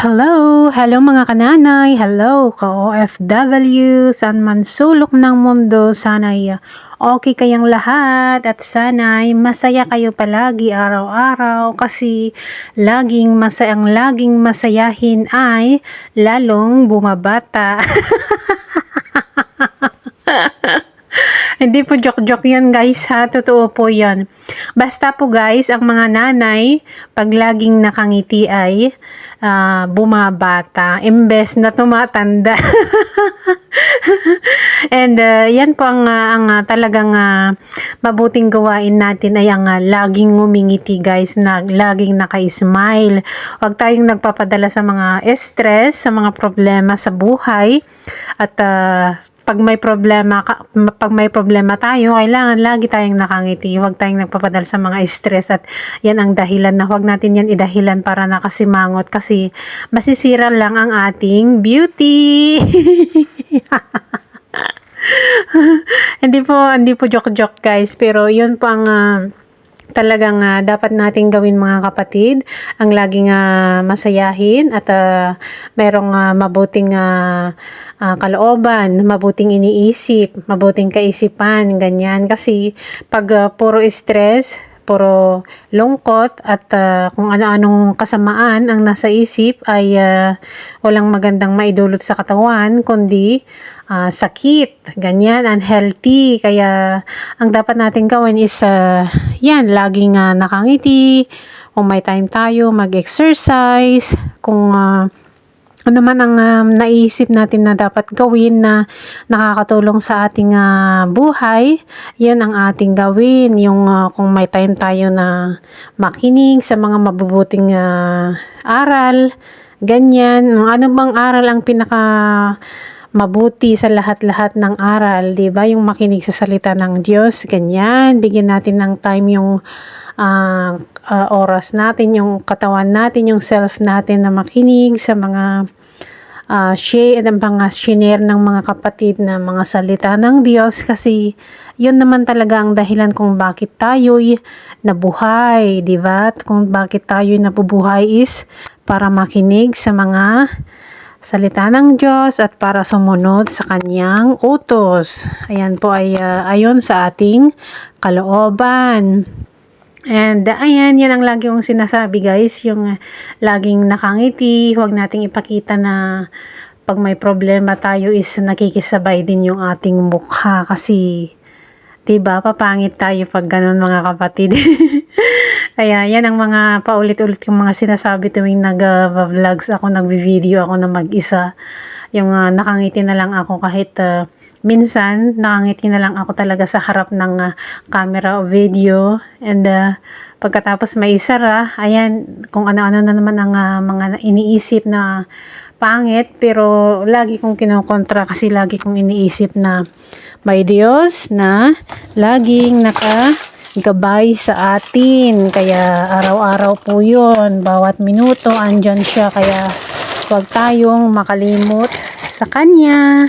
Hello mga kananay, hello ka-OFW, saan man sulok ng mundo, sana'y okay kayong lahat at sana'y masaya kayo palagi araw-araw kasi ang laging masayahin ay lalong bumabata. Hindi po joke-joke yan guys ha, totoo po yan. Basta po guys, ang mga nanay, pag laging nakangiti ay bumabata, imbes na tumatanda. And yan po ang talagang mabuting gawain natin ay ang laging ngumingiti guys, na laging naka-smile. Huwag tayong nagpapadala sa mga stress, sa mga problema sa buhay at pag may problema tayo, kailangan lagi tayong nakangiti. Huwag tayong nagpapadala sa mga stress at yan ang dahilan na huwag natin yan idahilan para nakasimangot kasi masisira lang ang ating beauty. Hindi po joke-joke guys, pero yun po ang talagang dapat nating gawin mga kapatid, ang laging masayahin at merong mabuting kalooban, mabuting iniisip, mabuting kaisipan, ganyan. Kasi pag puro stress, puro lungkot at kung ano-anong kasamaan ang nasa isip ay walang magandang maidulot sa katawan kundi sakit, ganyan, unhealthy. Kaya ang dapat natin gawin is yan, laging nakangiti. Kung may time tayo, mag-exercise. Kung ano man ang naisip natin na dapat gawin na nakakatulong sa ating buhay, yan ang ating gawin. Yung kung may time tayo na makinig sa mga mabubuting aral, ganyan. Ano bang aral ang pinaka mabuti sa lahat-lahat ng aral, 'di ba? Yung makinig sa salita ng Diyos, ganyan. Bigyan natin ng time yung oras natin, yung katawan natin, yung self natin na makinig sa mga share ng mga kapatid na mga salita ng Diyos kasi yun naman talaga ang dahilan kung bakit tayo'y nabuhay, 'di ba? Kung bakit tayo'y nabubuhay is para makinig sa mga salita ng Diyos at para sumunod sa kanyang utos. Ayan po ay ayon sa ating kalooban. And ayan, yan ang lagi kong sinasabi guys, yung laging nakangiti. Huwag nating ipakita na pag may problema tayo is nakikisabay din yung ating mukha kasi diba, papangit tayo pag ganun mga kapatid. Kaya yan ang mga paulit-ulit yung mga sinasabi tuwing nag-vlogs ako, nag-video ako na mag-isa. Yung nakangiti na lang ako kahit minsan nakangiti na lang ako talaga sa harap ng camera o video. And pagkatapos may isara, ayan, kung ano-ano na naman ang mga iniisip na pangit, pero lagi kong kinokontra kasi lagi kong iniisip na may Diyos na laging nakagabay sa atin. Kaya araw-araw po yun, bawat minuto andyan siya, kaya huwag tayong makalimot sa Kanya.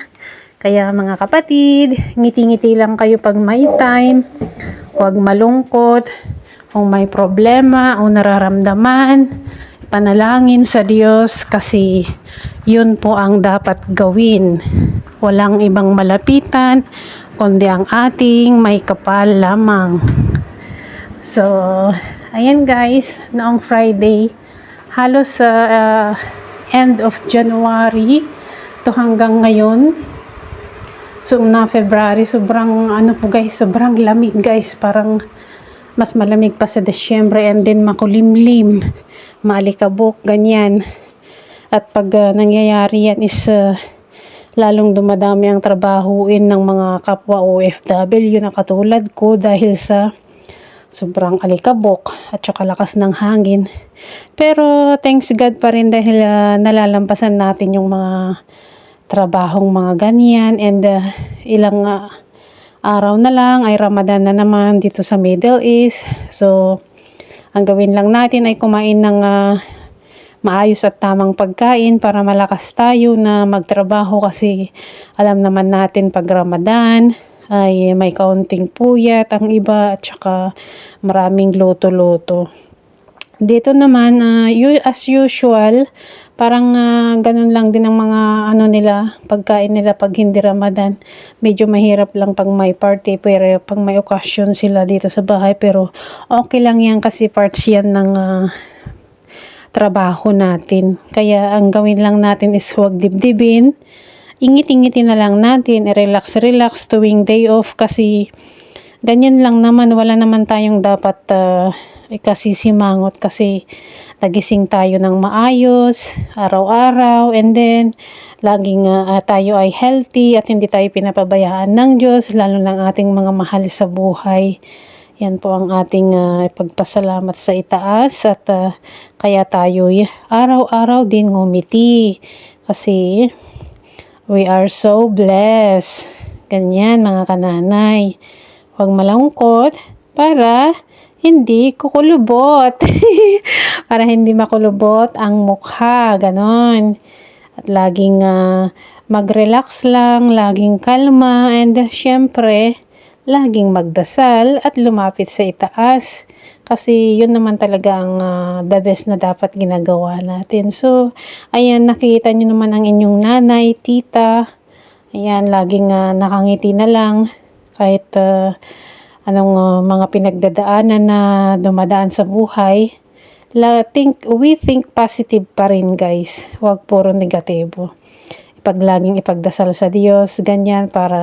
Kaya mga kapatid, ngiti-ngiti lang kayo pag may time, huwag malungkot. Kung may problema o nararamdaman, panalangin sa Diyos kasi yun po ang dapat gawin. Walang ibang malapitan kundi ang ating may kapal lamang. So, ayan guys, noong Friday, halos end of January to hanggang ngayon. So, na February, sobrang sobrang lamig guys, parang mas malamig pa sa Desyembre, and then makulimlim, maalikabok, ganyan. At pag nangyayari yan is lalong dumadami ang trabahuin ng mga kapwa OFW na katulad ko dahil sa sobrang alikabok at saka lakas ng hangin. Pero thanks God pa rin dahil nalalampasan natin yung mga trabahong mga ganyan, and ilang araw na lang ay Ramadan na naman dito sa Middle East. So ang gawin lang natin ay kumain ng maayos at tamang pagkain para malakas tayo na magtrabaho kasi alam naman natin pag Ramadan ay may kaunting puyat ang iba at saka maraming luto-luto. Dito naman, as usual, Parang ganun lang din ang mga nila, pagkain nila pag hindi Ramadan. Medyo mahirap lang pag may party, pero pag may okasyon sila dito sa bahay, pero okay lang yan kasi parts yan ng trabaho natin. Kaya ang gawin lang natin is huwag dibdibin, ingit-ingitin na lang natin, relax tuwing day off kasi ganyan lang naman, wala naman tayong dapat ikasisimangot kasi nagising tayo ng maayos araw-araw, and then laging tayo ay healthy at hindi tayo pinapabayaan ng Diyos, lalo ng ating mga mahal sa buhay. Yan po ang ating pagpasalamat sa itaas at kaya tayo araw-araw din ngumiti kasi we are so blessed. Ganyan mga kananay. Huwag malungkot para hindi kukulubot. Para hindi makulubot ang mukha. Ganon. At laging mag-relax lang, laging kalma, and syempre, laging magdasal at lumapit sa itaas. Kasi yun naman talaga ang the best na dapat ginagawa natin. So, ayan, nakita nyo naman ang inyong nanay, tita. Ayan, laging nakangiti na lang kahit anong mga pinagdadaanan na dumadaan sa buhay. We think positive pa rin, guys. Huwag puro negatibo. Laging ipagdasal sa Diyos, ganyan, para